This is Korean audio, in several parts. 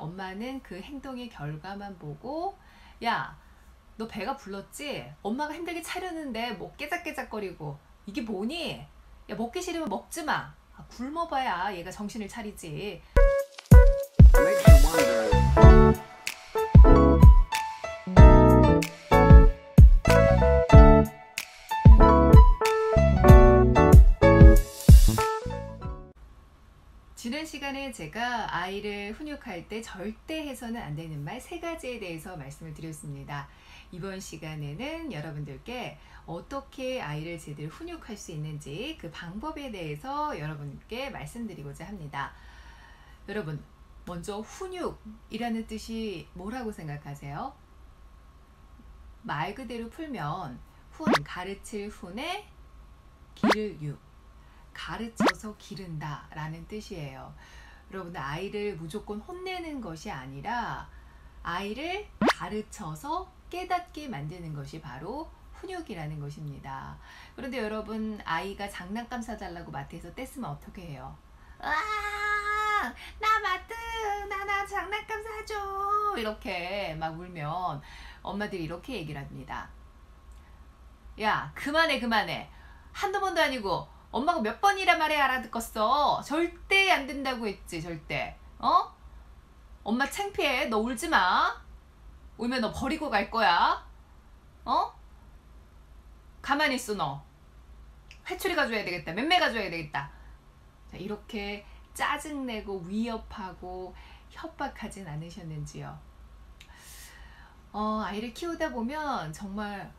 엄마는 그 행동의 결과만 보고 야, 너 배가 불렀지? 엄마가 힘들게 차렸는데 뭐 깨작깨작거리고 이게 뭐니? 야, 먹기 싫으면 먹지 마. 굶어봐야 얘가 정신을 차리지. 지난 시간에 제가 아이를 훈육할 때 절대 해서는 안 되는 말 3가지에 대해서 말씀을 드렸습니다. 이번 시간에는 여러분들께 어떻게 아이를 제대로 훈육할 수 있는지 그 방법에 대해서 여러분께 말씀드리고자 합니다. 여러분, 먼저 훈육이라는 뜻이 뭐라고 생각하세요? 말 그대로 풀면 훈, 가르칠 훈에 기를 육, 가르쳐서 기른다 라는 뜻이에요. 여러분들, 아이를 무조건 혼내는 것이 아니라 아이를 가르쳐서 깨닫게 만드는 것이 바로 훈육이라는 것입니다. 그런데 여러분, 아이가 장난감 사달라고 마트에서 떼쓰면 어떻게 해요? 나 마트, 나 장난감 사줘, 이렇게 막 울면 엄마들이 이렇게 얘기를 합니다. 야, 그만해. 한두 번도 아니고 엄마가 몇 번이라 말해 알아듣겠어. 절대 안 된다고 했지, 절대. 엄마 창피해. 너 울지 마. 울면 너 버리고 갈 거야. 가만히 있어, 너. 회초리 가져야 되겠다. 맴매 가져야 되겠다. 자, 이렇게 짜증내고 위협하고 협박하진 않으셨는지요? 아이를 키우다 보면 정말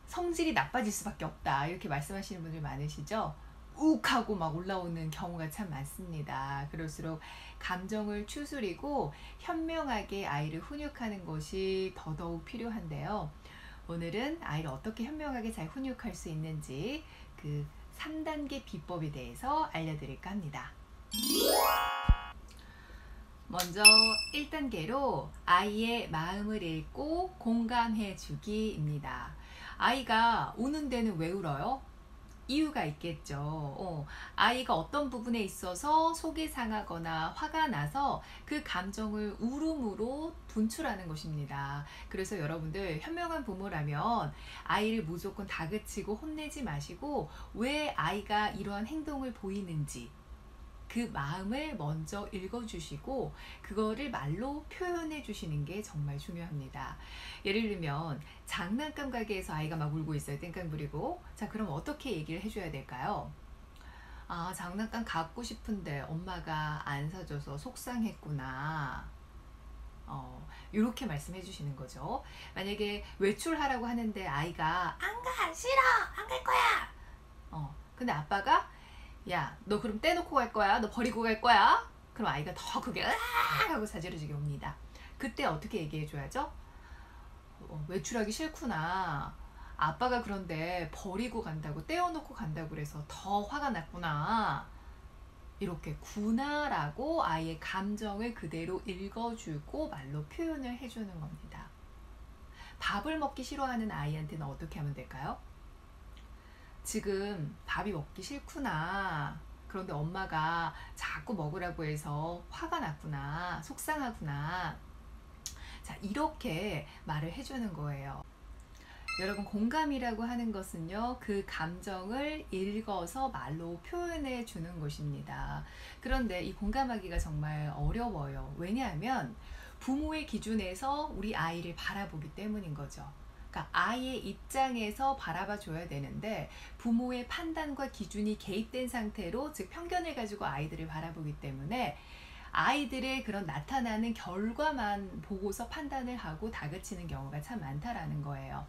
성질이 나빠질 수밖에 없다, 이렇게 말씀하시는 분들 많으시죠? 욱하고 막 올라오는 경우가 참 많습니다. 그럴수록 감정을 추스리고 현명하게 아이를 훈육하는 것이 더더욱 필요한데요. 오늘은 아이를 어떻게 현명하게 잘 훈육할 수 있는지 그 3단계 비법에 대해서 알려드릴까 합니다. 먼저 1단계로 아이의 마음을 읽고 공감해 주기입니다. 아이가 우는 데는 왜 울어요? 이유가 있겠죠. 아이가 어떤 부분에 있어서 속이 상하거나 화가 나서 그 감정을 울음으로 분출하는 것입니다. 그래서 여러분들, 현명한 부모라면 아이를 무조건 다그치고 혼내지 마시고 왜 아이가 이러한 행동을 보이는지 그 마음을 먼저 읽어주시고 그거를 말로 표현해 주시는 게 정말 중요합니다. 예를 들면 장난감 가게에서 아이가 막 울고 있어요. 땡깡 부리고. 자, 그럼 어떻게 얘기를 해줘야 될까요? 장난감 갖고 싶은데 엄마가 안 사줘서 속상했구나. 이렇게 말씀해 주시는 거죠. 만약에 외출하라고 하는데 아이가 안 가, 싫어, 안 갈 거야. 근데 아빠가 야, 너 그럼 떼놓고 갈 거야? 너 버리고 갈 거야? 그럼 아이가 더 크게 으악 하고 사지러지게 옵니다. 그때 어떻게 얘기해 줘야죠? 외출하기 싫구나. 아빠가 그런데 버리고 간다고, 떼어놓고 간다고 그래서 더 화가 났구나. 이렇게 구나라고 아이의 감정을 그대로 읽어주고 말로 표현을 해주는 겁니다. 밥을 먹기 싫어하는 아이한테는 어떻게 하면 될까요? 지금 밥이 먹기 싫구나. 그런데 엄마가 자꾸 먹으라고 해서 화가 났구나. 속상하구나. 자, 이렇게 말을 해주는 거예요. 여러분, 공감이라고 하는 것은요, 그 감정을 읽어서 말로 표현해 주는 것입니다. 그런데 이 공감하기가 정말 어려워요. 왜냐하면 부모의 기준에서 우리 아이를 바라보기 때문인 거죠. 그러니까 아이의 입장에서 바라봐 줘야 되는데 부모의 판단과 기준이 개입된 상태로, 즉 편견을 가지고 아이들을 바라보기 때문에 아이들의 그런 나타나는 결과만 보고서 판단을 하고 다그치는 경우가 참 많다라는 거예요.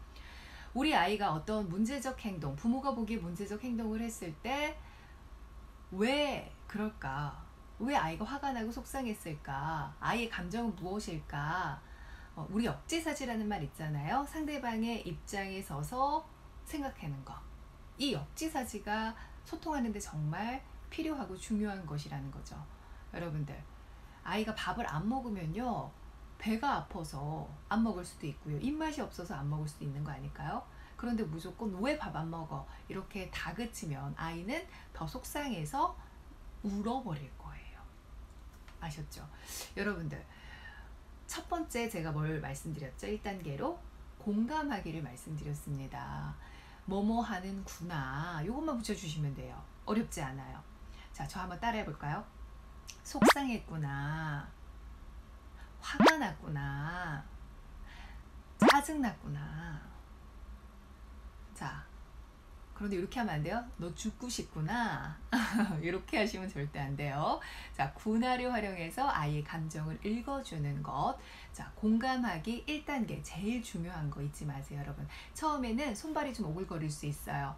우리 아이가 어떤 문제적 행동, 부모가 보기에 문제적 행동을 했을 때 왜 그럴까? 왜 아이가 화가 나고 속상했을까? 아이의 감정은 무엇일까? 우리 역지사지라는 말 있잖아요. 상대방의 입장에 서서 생각하는 거. 이 역지사지가 소통하는 데 정말 필요하고 중요한 것이라는 거죠. 여러분들, 아이가 밥을 안 먹으면요, 배가 아파서 안 먹을 수도 있고요, 입맛이 없어서 안 먹을 수도 있는 거 아닐까요? 그런데 무조건 왜 밥 안 먹어? 이렇게 다그치면 아이는 더 속상해서 울어버릴 거예요. 아셨죠? 여러분들, 첫 번째 제가 뭘 말씀드렸죠? 1단계로 공감하기를 말씀드렸습니다. 뭐뭐 하는구나. 이것만 붙여주시면 돼요. 어렵지 않아요. 자, 저 한번 따라해 볼까요? 속상했구나. 화가 났구나. 짜증났구나. 자, 그런데 이렇게 하면 안 돼요? 너 죽고 싶구나. 이렇게 하시면 절대 안 돼요. 자, 구나를 활용해서 아이의 감정을 읽어주는 것. 자, 공감하기 1단계 제일 중요한 거 잊지 마세요, 여러분. 처음에는 손발이 좀 오글거릴 수 있어요.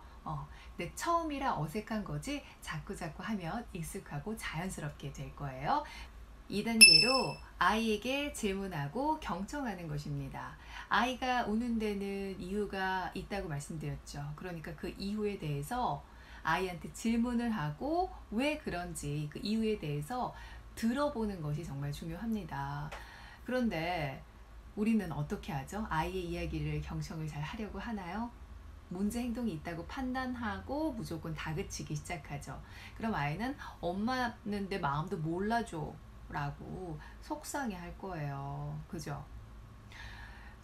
근데 처음이라 어색한 거지 자꾸자꾸 하면 익숙하고 자연스럽게 될 거예요. 2단계로 아이에게 질문하고 경청하는 것입니다. 아이가 우는 데는 이유가 있다고 말씀드렸죠. 그러니까 그 이유에 대해서 아이한테 질문을 하고 왜 그런지 그 이유에 대해서 들어보는 것이 정말 중요합니다. 그런데 우리는 어떻게 하죠? 아이의 이야기를 경청을 잘 하려고 하나요? 문제 행동이 있다고 판단하고 무조건 다그치기 시작하죠. 그럼 아이는 엄마는 내 마음도 몰라줘 라고 속상해 할 거예요. 그죠?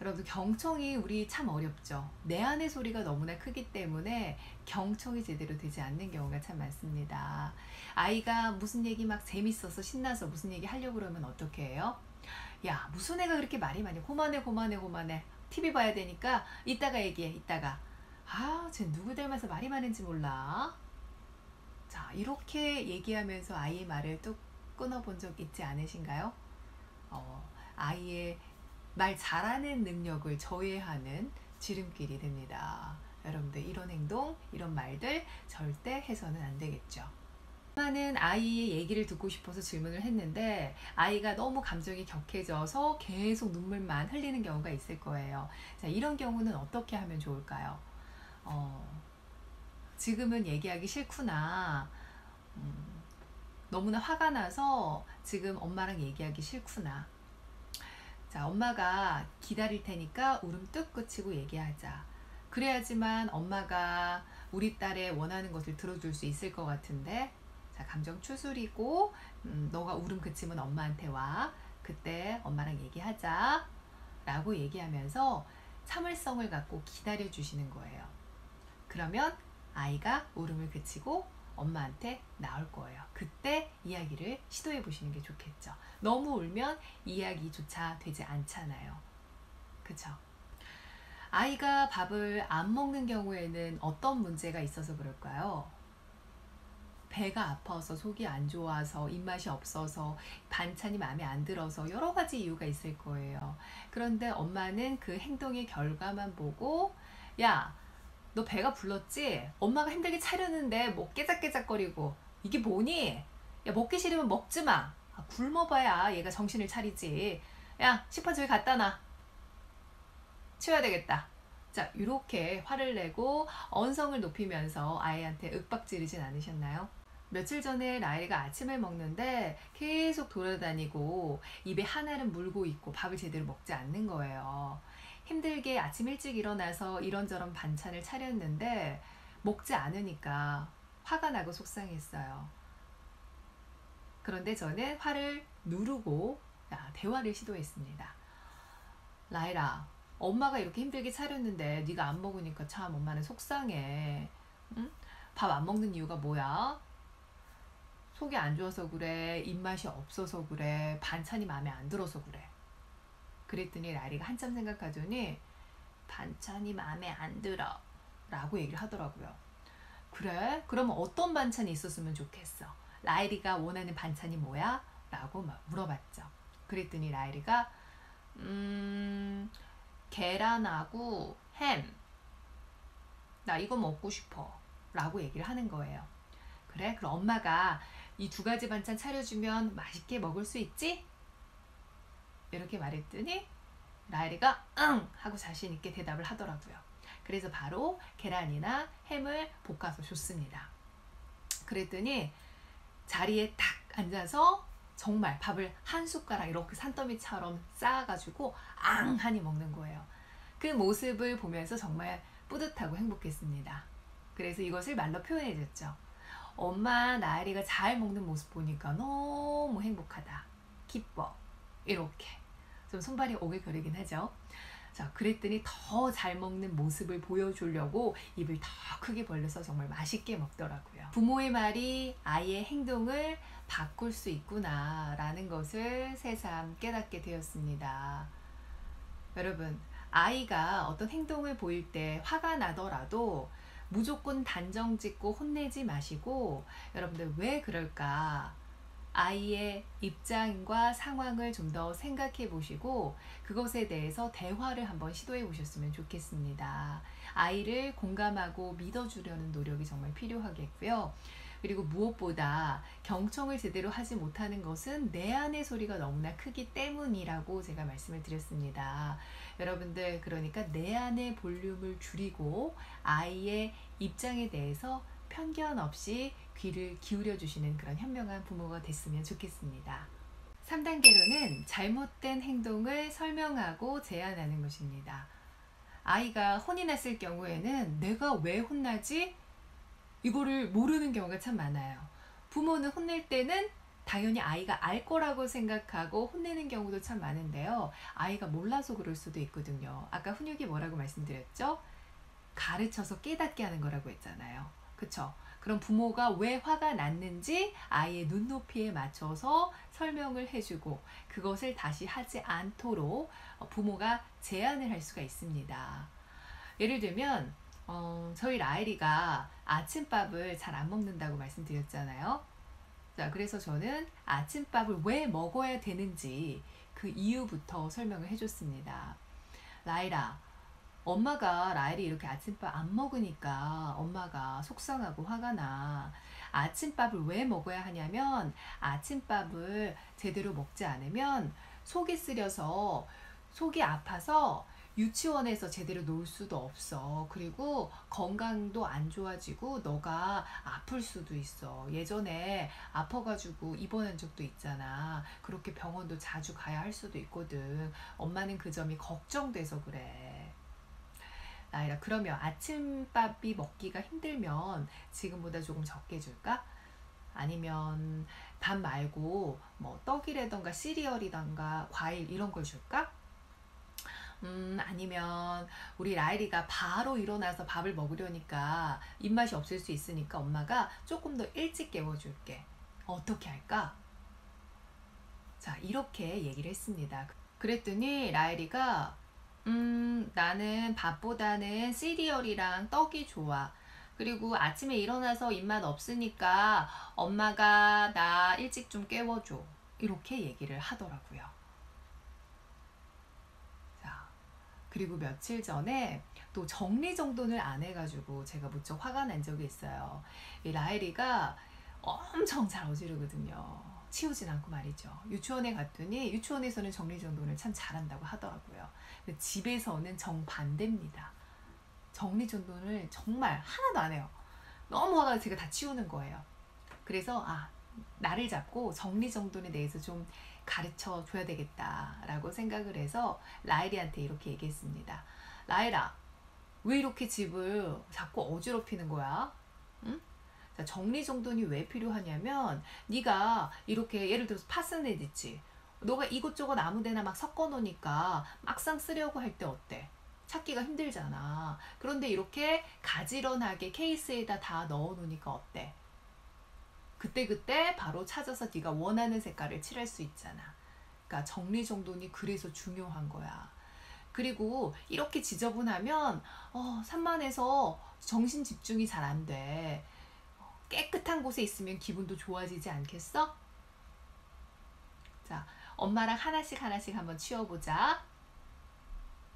여러분, 경청이 우리 참 어렵죠. 내 안의 소리가 너무나 크기 때문에 경청이 제대로 되지 않는 경우가 참 많습니다. 아이가 무슨 얘기 막 재밌어서 신나서 무슨 얘기 하려고 그러면 어떻게 해요? 야, 무슨 애가 그렇게 말이 많이 그만해. TV 봐야 되니까 이따가 얘기해. 이따가. 아, 쟤 누구 닮아서 말이 많은지 몰라. 자, 이렇게 얘기하면서 아이의 말을 또 끊어본 적 있지 않으신가요? 아이의 말 잘하는 능력을 저해하는 지름길이 됩니다. 여러분들 이런 행동, 이런 말들 절대 해서는 안 되겠죠. 엄마는 아이의 얘기를 듣고 싶어서 질문을 했는데 아이가 너무 감정이 격해져서 계속 눈물만 흘리는 경우가 있을 거예요. 자, 이런 경우는 어떻게 하면 좋을까요? 지금은 얘기하기 싫구나. 너무나 화가 나서 지금 엄마랑 얘기하기 싫구나. 자, 엄마가 기다릴 테니까 울음 뚝 그치고 얘기하자. 그래야지만 엄마가 우리 딸의 원하는 것을 들어줄 수 있을 것 같은데, 자, 감정 추스리고 너가 울음 그치면 엄마한테 와. 그때 엄마랑 얘기하자 라고 얘기하면서 참을성을 갖고 기다려 주시는 거예요. 그러면 아이가 울음을 그치고 엄마한테 나올 거예요. 그때 이야기를 시도해 보시는 게 좋겠죠. 너무 울면 이야기조차 되지 않잖아요. 그쵸? 아이가 밥을 안 먹는 경우에는 어떤 문제가 있어서 그럴까요? 배가 아파서, 속이 안 좋아서, 입맛이 없어서, 반찬이 마음에 안 들어서 여러 가지 이유가 있을 거예요. 그런데 엄마는 그 행동의 결과만 보고, 야, 너 배가 불렀지? 엄마가 힘들게 차렸는데 뭐 깨작깨작거리고 이게 뭐니? 야, 먹기 싫으면 먹지 마. 굶어봐야 얘가 정신을 차리지. 야, 식판 저기 갖다 놔. 치워야 되겠다. 자, 이렇게 화를 내고 언성을 높이면서 아이한테 윽박지르진 않으셨나요? 며칠 전에 라일이가 아침을 먹는데 계속 돌아다니고 입에 하나는 물고 있고 밥을 제대로 먹지 않는 거예요. 힘들게 아침 일찍 일어나서 이런저런 반찬을 차렸는데 먹지 않으니까 화가 나고 속상했어요. 그런데 저는 화를 누르고 대화를 시도했습니다. 라일아, 엄마가 이렇게 힘들게 차렸는데 네가 안 먹으니까 참 엄마는 속상해. 응? 밥 안 먹는 이유가 뭐야? 속이 안 좋아서 그래? 입맛이 없어서 그래? 반찬이 마음에 안 들어서 그래? 그랬더니 라리가 한참 생각하더니 반찬이 마음에 안 들어 라고 얘기를 하더라고요. 그래? 그러면 어떤 반찬이 있었으면 좋겠어? 라이리가 원하는 반찬이 뭐야? 라고 막 물어봤죠. 그랬더니 라이리가 계란하고 햄, 나 이거 먹고 싶어 라고 얘기를 하는 거예요. 그래? 그럼 엄마가 이 두 가지 반찬 차려주면 맛있게 먹을 수 있지? 이렇게 말했더니 라일이가 응! 하고 자신 있게 대답을 하더라고요. 그래서 바로 계란이나 햄을 볶아서 줬습니다. 그랬더니 자리에 딱 앉아서 정말 밥을 한 숟가락 이렇게 산더미처럼 쌓아가지고 앙 하니 먹는 거예요. 그 모습을 보면서 정말 뿌듯하고 행복했습니다. 그래서 이것을 말로 표현해줬죠. 엄마 나일이가 잘 먹는 모습 보니까 너무 행복하다. 기뻐. 이렇게. 좀 손발이 오글거리긴 하죠. 자, 그랬더니 더 잘 먹는 모습을 보여주려고 입을 더 크게 벌려서 정말 맛있게 먹더라고요. 부모의 말이 아이의 행동을 바꿀 수 있구나 라는 것을 새삼 깨닫게 되었습니다. 여러분, 아이가 어떤 행동을 보일 때 화가 나더라도 무조건 단정 짓고 혼내지 마시고, 여러분들 왜 그럴까? 아이의 입장과 상황을 좀 더 생각해 보시고 그것에 대해서 대화를 한번 시도해 보셨으면 좋겠습니다. 아이를 공감하고 믿어주려는 노력이 정말 필요하겠고요. 그리고 무엇보다 경청을 제대로 하지 못하는 것은 내 안의 소리가 너무나 크기 때문이라고 제가 말씀을 드렸습니다. 여러분들, 그러니까 내 안의 볼륨을 줄이고 아이의 입장에 대해서 편견 없이 귀를 기울여 주시는 그런 현명한 부모가 됐으면 좋겠습니다. 3단계로는 잘못된 행동을 설명하고 제안하는 것입니다. 아이가 혼이 났을 경우에는 내가 왜 혼나지? 이거를 모르는 경우가 참 많아요. 부모는 혼낼 때는 당연히 아이가 알 거라고 생각하고 혼내는 경우도 참 많은데요. 아이가 몰라서 그럴 수도 있거든요. 아까 훈육이 뭐라고 말씀드렸죠? 가르쳐서 깨닫게 하는 거라고 했잖아요. 그쵸? 그럼 부모가 왜 화가 났는지 아이의 눈높이에 맞춰서 설명을 해주고 그것을 다시 하지 않도록 부모가 제안을 할 수가 있습니다. 예를 들면 저희 라엘이가 아침밥을 잘 안 먹는다고 말씀드렸잖아요. 자, 그래서 저는 아침밥을 왜 먹어야 되는지 그 이유부터 설명을 해줬습니다. 라엘아, 엄마가 라엘이 이렇게 아침밥 안 먹으니까 엄마가 속상하고 화가 나. 아침밥을 왜 먹어야 하냐면 아침밥을 제대로 먹지 않으면 속이 쓰려서 속이 아파서 유치원에서 제대로 놀 수도 없어. 그리고 건강도 안 좋아지고 너가 아플 수도 있어. 예전에 아파가지고 입원한 적도 있잖아. 그렇게 병원도 자주 가야 할 수도 있거든. 엄마는 그 점이 걱정돼서 그래. 아이라, 그러면 아침밥이 먹기가 힘들면 지금보다 조금 적게 줄까? 아니면 밥 말고 뭐 떡이라던가 시리얼이던가 과일 이런 걸 줄까? 아니면 우리 라일이가 바로 일어나서 밥을 먹으려니까 입맛이 없을 수 있으니까 엄마가 조금 더 일찍 깨워줄게. 어떻게 할까? 자, 이렇게 얘기를 했습니다. 그랬더니 라일이가 나는 밥보다는 시리얼이랑 떡이 좋아. 그리고 아침에 일어나서 입맛 없으니까 엄마가 나 일찍 좀 깨워줘. 이렇게 얘기를 하더라고요. 자, 그리고 며칠 전에 또 정리정돈을 안 해가지고 제가 무척 화가 난 적이 있어요. 이 라엘이가 엄청 잘 어지르거든요. 치우진 않고 말이죠. 유치원에 갔더니 유치원에서는 정리정돈을 참 잘한다고 하더라고요. 근데 집에서는 정반대입니다. 정리정돈을 정말 하나도 안 해요. 너무 화가 제가 다 치우는 거예요. 그래서 나를 잡고 정리정돈에 대해서 좀 가르쳐 줘야 되겠다라고 생각을 해서 라엘이한테 이렇게 얘기했습니다. 라엘아, 왜 이렇게 집을 자꾸 어지럽히는 거야? 응? 자, 정리정돈이 왜 필요하냐면 네가 이렇게 예를 들어서 파스넷 있지. 너가 이것저것 아무데나 막 섞어 놓으니까 막상 쓰려고 할 때 어때? 찾기가 힘들잖아. 그런데 이렇게 가지런하게 케이스에다 다 넣어 놓으니까 어때? 그때그때 바로 찾아서 네가 원하는 색깔을 칠할 수 있잖아. 그러니까 정리정돈이 그래서 중요한 거야. 그리고 이렇게 지저분하면 산만해서 정신 집중이 잘 안 돼. 깨끗한 곳에 있으면 기분도 좋아지지 않겠어? 자, 엄마랑 하나씩 한번 치워보자.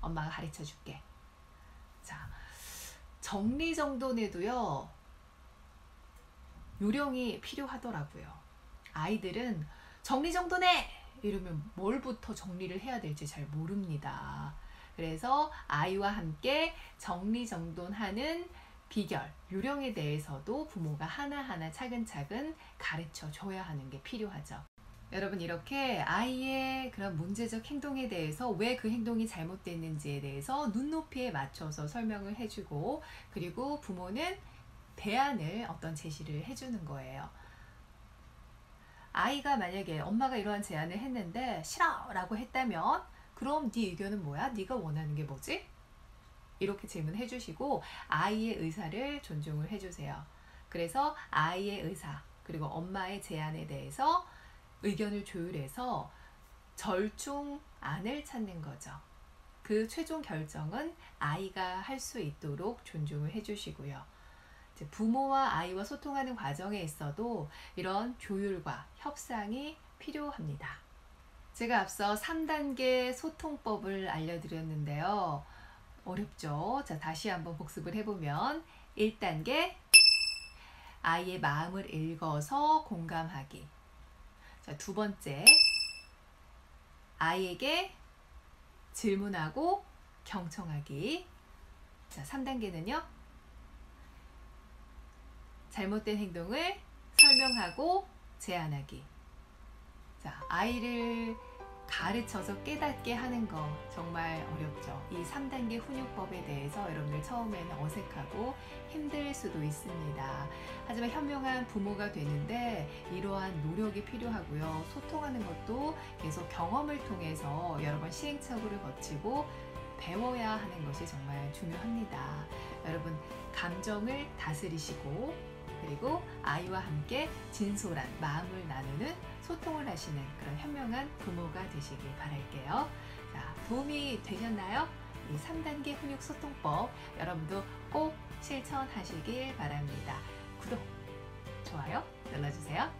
엄마가 가르쳐 줄게. 자, 정리정돈에도요, 요령이 필요하더라고요. 아이들은 정리정돈해! 이러면 뭘부터 정리를 해야 될지 잘 모릅니다. 그래서 아이와 함께 정리정돈하는 비결, 요령에 대해서도 부모가 하나하나 차근차근 가르쳐 줘야 하는 게 필요하죠. 여러분, 이렇게 아이의 그런 문제적 행동에 대해서 왜 그 행동이 잘못됐는지에 대해서 눈높이에 맞춰서 설명을 해주고, 그리고 부모는 대안을 어떤 제시를 해주는 거예요. 아이가 만약에 엄마가 이러한 제안을 했는데 싫어! 라고 했다면 그럼 네 의견은 뭐야? 네가 원하는 게 뭐지? 이렇게 질문해 주시고 아이의 의사를 존중을 해주세요. 그래서 아이의 의사 그리고 엄마의 제안에 대해서 의견을 조율해서 절충안을 찾는 거죠. 그 최종 결정은 아이가 할 수 있도록 존중을 해주시고요. 부모와 아이와 소통하는 과정에 있어도 이런 조율과 협상이 필요합니다. 제가 앞서 3단계 소통법을 알려드렸는데요. 어렵죠? 자, 다시 한번 복습을 해보면 1단계 아이의 마음을 읽어서 공감하기. 자, 두 번째 아이에게 질문하고 경청하기. 자, 3단계는요. 잘못된 행동을 설명하고 제안하기. 자, 아이를 가르쳐서 깨닫게 하는 거 정말 어렵죠. 이 3단계 훈육법에 대해서 여러분들 처음에는 어색하고 힘들 수도 있습니다. 하지만 현명한 부모가 되는데 이러한 노력이 필요하고요. 소통하는 것도 계속 경험을 통해서 여러 번 시행착오를 거치고 배워야 하는 것이 정말 중요합니다. 여러분 감정을 다스리시고 그리고 아이와 함께 진솔한 마음을 나누는 소통을 하시는 그런 현명한 부모가 되시길 바랄게요. 자, 도움이 되셨나요? 이 3단계 훈육 소통법 여러분도 꼭 실천하시길 바랍니다. 구독, 좋아요 눌러주세요.